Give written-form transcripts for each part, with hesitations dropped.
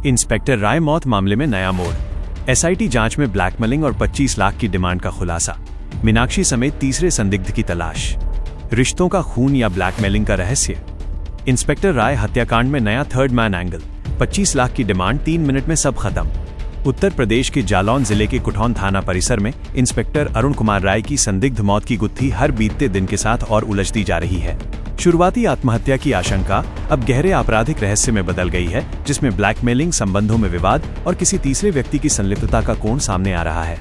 Inspector राय मौत मामले में नया मोड़। एसआईटी जांच में ब्लैकमेलिंग और 25 लाख की डिमांड का खुलासा। मीनाक्षी समेत तीसरे संदिग्ध की तलाश। रिश्तों का खून या ब्लैकमेलिंग का रहस्य। इंस्पेक्टर राय हत्याकांड में नया थर्ड मैन एंगल। 25 लाख की डिमांड, 3 मिनट में सब खत्म। उत्तर प्रदेश के जालौन जिले के कुठौन थाना परिसर में इंस्पेक्टर अरुण कुमार राय की संदिग्ध मौत की गुत्थी हर बीतते दिन के साथ और उलझती जा रही है। शुरुआती आत्महत्या की आशंका अब गहरे आपराधिक रहस्य में बदल गई है, जिसमें ब्लैकमेलिंग, संबंधों में विवाद और किसी तीसरे व्यक्ति की संलिप्तता का कोण सामने आ रहा है।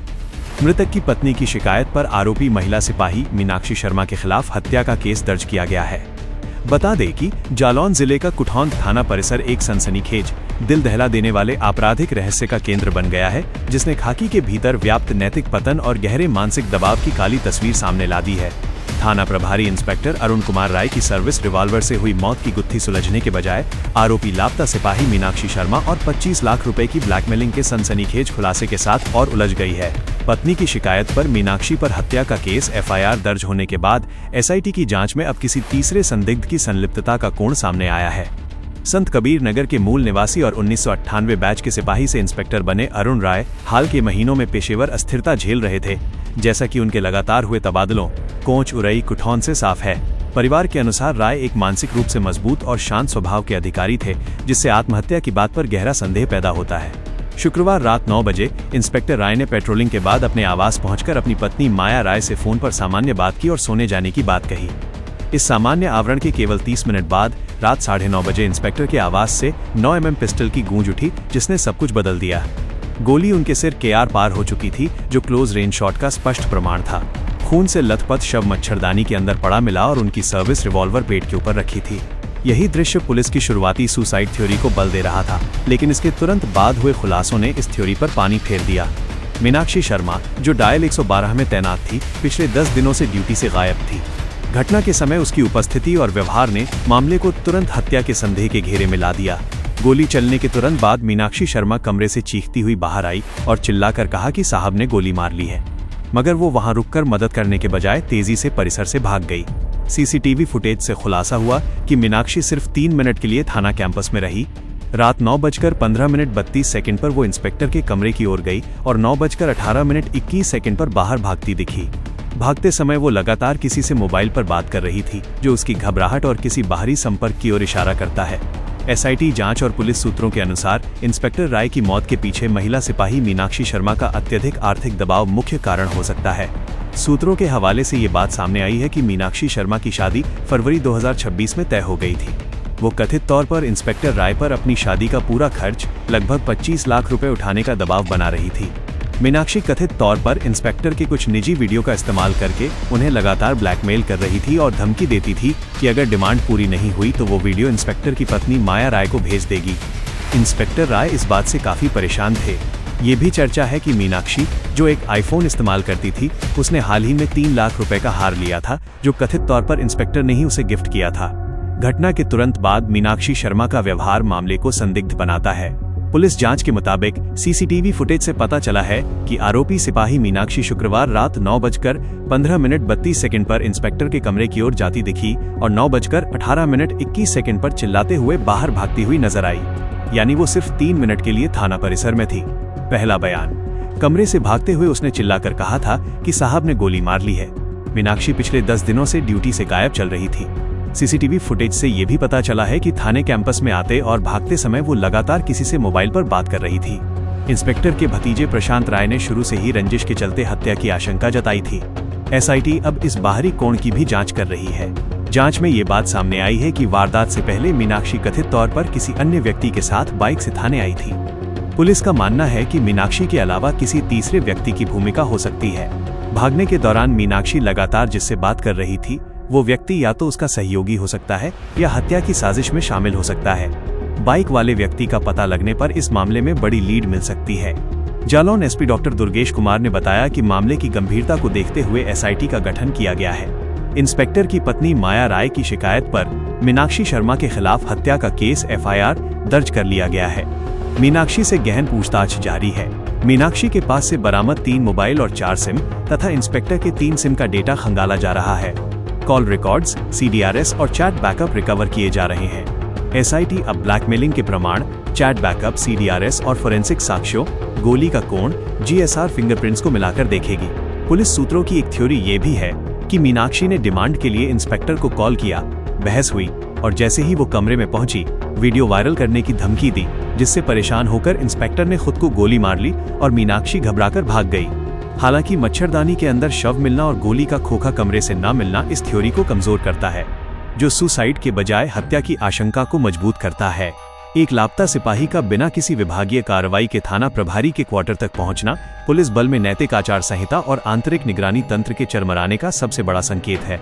मृतक की पत्नी की शिकायत पर आरोपी महिला सिपाही मीनाक्षी शर्मा के खिलाफ हत्या का केस दर्ज किया गया है। बता दें कि जालौन जिले का कुठौन थाना परिसर एक सनसनीखेज, दिल दहला देने वाले आपराधिक रहस्य का केंद्र बन गया है, जिसने खाकी के भीतर व्याप्त नैतिक पतन और गहरे मानसिक दबाव की काली तस्वीर सामने ला दी है। थाना प्रभारी इंस्पेक्टर अरुण कुमार राय की सर्विस रिवॉल्वर से हुई मौत की गुत्थी सुलझने के बजाय आरोपी लापता सिपाही मीनाक्षी शर्मा और 25 लाख रुपए की ब्लैकमेलिंग के सनसनीखेज खुलासे के साथ और उलझ गई है। पत्नी की शिकायत पर मीनाक्षी पर हत्या का केस एफआईआर दर्ज होने के बाद एसआईटी की जांच में अब किसी तीसरे संदिग्ध की संलिप्तता का कोण सामने आया है। संत कबीर नगर के मूल निवासी और 1998 बैच के सिपाही से इंस्पेक्टर बने अरुण राय हाल के महीनों में पेशेवर अस्थिरता झेल रहे थे, जैसा कि उनके लगातार हुए तबादलों कोंच उरई कुठौन से साफ है। परिवार के अनुसार राय एक मानसिक रूप से मजबूत और शांत स्वभाव के अधिकारी थे, जिससे आत्महत्या की बात पर गहरा संदेह पैदा होता है। शुक्रवार रात 9 बजे इंस्पेक्टर राय ने पेट्रोलिंग के बाद अपने आवास पहुंचकर अपनी पत्नी माया राय से फोन पर सामान्य बात की और सोने जाने की बात कही। इस सामान्य आवरण के केवल 30 मिनट बाद रात 9:30 बजे इंस्पेक्टर के आवास से 9 mm पिस्टल की गूंज उठी, जिसने सब कुछ बदल दिया। गोली उनके सिर के आर पार हो चुकी थी, जो क्लोज रेंज शॉट का स्पष्ट प्रमाण था। खून से लथपथ शव मच्छरदानी के अंदर पड़ा मिला और उनकी सर्विस रिवॉल्वर पेट के ऊपर रखी थी। यही दृश्य पुलिस की शुरुआती सुसाइड थ्योरी को बल दे रहा था, लेकिन इसके तुरंत बाद हुए खुलासों ने इस थ्योरी पर पानी फेर दिया। मीनाक्षी शर्मा, जो डायल 112 में तैनात थी, पिछले 10 दिनों से ड्यूटी से गायब थी। घटना के समय उसकी उपस्थिति और व्यवहार ने मामले को तुरंत हत्या के संदेह के घेरे में ला दिया। गोली चलने के तुरंत बाद मीनाक्षी शर्मा कमरे से चीखती हुई बाहर आई और चिल्लाकर कहा कि साहब ने गोली मार ली है, मगर वो वहां रुककर मदद करने के बजाय तेजी से परिसर से भाग गई। सीसीटीवी फुटेज से खुलासा हुआ कि मीनाक्षी सिर्फ 3 मिनट के लिए थाना कैंपस में रही। रात 9:15:32 पर वो इंस्पेक्टर के कमरे की ओर गई और 9:18:21 पर बाहर भागती दिखी। भागते समय वो लगातार किसी से मोबाइल पर बात कर रही थी, जो उसकी घबराहट और किसी बाहरी संपर्क की ओर इशारा करता है। एसआईटी जांच और पुलिस सूत्रों के अनुसार इंस्पेक्टर राय की मौत के पीछे महिला सिपाही मीनाक्षी शर्मा का अत्यधिक आर्थिक दबाव मुख्य कारण हो सकता है। सूत्रों के हवाले से ये बात सामने आई है कि मीनाक्षी शर्मा की शादी फरवरी 2026 में तय हो गई थी। वो कथित तौर पर इंस्पेक्टर राय पर अपनी शादी का पूरा खर्च, लगभग 25 लाख रुपए उठाने का दबाव बना रही थी। मीनाक्षी कथित तौर पर इंस्पेक्टर के कुछ निजी वीडियो का इस्तेमाल करके उन्हें लगातार ब्लैकमेल कर रही थी और धमकी देती थी कि अगर डिमांड पूरी नहीं हुई तो वो वीडियो इंस्पेक्टर की पत्नी माया राय को भेज देगी। इंस्पेक्टर राय इस बात से काफी परेशान थे। ये भी चर्चा है कि मीनाक्षी, जो एक आईफोन इस्तेमाल करती थी, उसने हाल ही में 3 लाख रुपए का हार लिया था, जो कथित तौर पर इंस्पेक्टर ने ही उसे गिफ्ट किया था। घटना के तुरंत बाद मीनाक्षी शर्मा का व्यवहार मामले को संदिग्ध बनाता है। पुलिस जांच के मुताबिक सीसीटीवी फुटेज से पता चला है कि आरोपी सिपाही मीनाक्षी शुक्रवार रात 9:15:32 पर इंस्पेक्टर के कमरे की ओर जाती दिखी और 9:18:21 पर चिल्लाते हुए बाहर भागती हुई नजर आई। यानी वो सिर्फ 3 मिनट के लिए थाना परिसर में थी। पहला बयान, कमरे से भागते हुए उसने चिल्लाकर कहा था कि साहब ने गोली मार ली है। मीनाक्षी पिछले 10 दिनों से ड्यूटी से गायब चल रही थी। सीसीटीवी फुटेज से ये भी पता चला है कि थाने कैंपस में आते और भागते समय वो लगातार किसी से मोबाइल पर बात कर रही थी। इंस्पेक्टर के भतीजे प्रशांत राय ने शुरू से ही रंजिश के चलते हत्या की आशंका जताई थी। एसआईटी अब इस बाहरी कोण की भी जांच कर रही है। जांच में ये बात सामने आई है कि वारदात से पहले मीनाक्षी कथित तौर पर किसी अन्य व्यक्ति के साथ बाइक से थाने आई थी। पुलिस का मानना है कि मीनाक्षी के अलावा किसी तीसरे व्यक्ति की भूमिका हो सकती है। भागने के दौरान मीनाक्षी लगातार जिससे बात कर रही थी, वो व्यक्ति या तो उसका सहयोगी हो सकता है या हत्या की साजिश में शामिल हो सकता है। बाइक वाले व्यक्ति का पता लगने पर इस मामले में बड़ी लीड मिल सकती है। जालौन एसपी डॉक्टर दुर्गेश कुमार ने बताया कि मामले की गंभीरता को देखते हुए एसआईटी का गठन किया गया है। इंस्पेक्टर की पत्नी माया राय की शिकायत पर मीनाक्षी शर्मा के खिलाफ हत्या का केस एफआईआर दर्ज कर लिया गया है। मीनाक्षी से गहन पूछताछ जारी है। मीनाक्षी के पास से बरामद 3 मोबाइल और 4 सिम तथा इंस्पेक्टर के 3 सिम का डेटा खंगाला जा रहा है। कॉल रिकॉर्ड्स, CDRS और चैट बैकअप रिकवर किए जा रहे हैं। एसआईटी अब ब्लैकमेलिंग के प्रमाण, चैट बैकअप, सीडीआरएस और फोरेंसिक साक्ष्यों, गोली का कोण, जीएसआर फिंगरप्रिंट्स को मिलाकर देखेगी। पुलिस सूत्रों की एक थ्योरी ये भी है कि मीनाक्षी ने डिमांड के लिए इंस्पेक्टर को कॉल किया, बहस हुई और जैसे ही वो कमरे में पहुंची, वीडियो वायरल करने की धमकी दी, जिससे परेशान होकर इंस्पेक्टर ने खुद को गोली मार ली और मीनाक्षी घबराकर भाग गई। हालांकि मच्छरदानी के अंदर शव मिलना और गोली का खोखा कमरे से न मिलना इस थ्योरी को कमजोर करता है, जो सुसाइड के बजाय हत्या की आशंका को मजबूत करता है। एक लापता सिपाही का बिना किसी विभागीय कार्रवाई के थाना प्रभारी के क्वार्टर तक पहुंचना पुलिस बल में नैतिक आचार संहिता और आंतरिक निगरानी तंत्र के चरमराने का सबसे बड़ा संकेत है।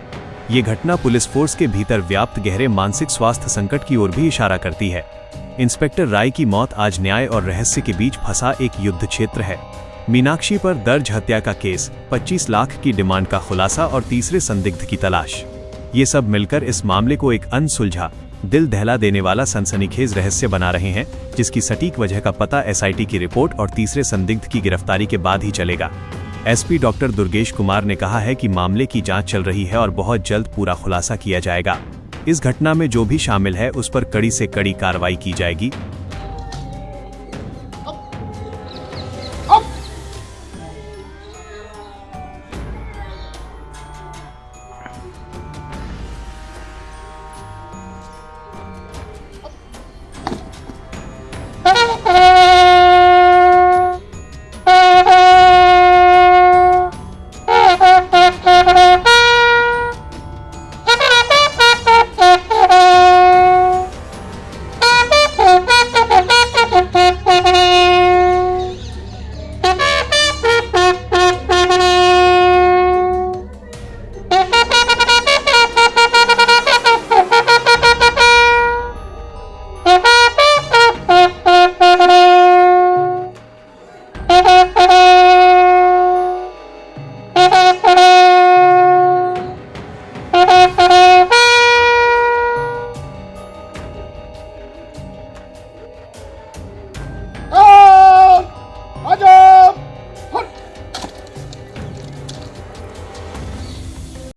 ये घटना पुलिस फोर्स के भीतर व्याप्त गहरे मानसिक स्वास्थ्य संकट की ओर भी इशारा करती है। इंस्पेक्टर राय की मौत आज न्याय और रहस्य के बीच फंसा एक युद्ध क्षेत्र है। मीनाक्षी पर दर्ज हत्या का केस, 25 लाख की डिमांड का खुलासा और तीसरे संदिग्ध की तलाश, ये सब मिलकर इस मामले को एक अनसुलझा, दिल दहला देने वाला सनसनीखेज रहस्य बना रहे हैं, जिसकी सटीक वजह का पता एसआईटी की रिपोर्ट और तीसरे संदिग्ध की गिरफ्तारी के बाद ही चलेगा। एसपी डॉक्टर दुर्गेश कुमार ने कहा है कि मामले की जांच चल रही है और बहुत जल्द पूरा खुलासा किया जाएगा। इस घटना में जो भी शामिल है उस पर कड़ी से कड़ी कार्रवाई की जाएगी।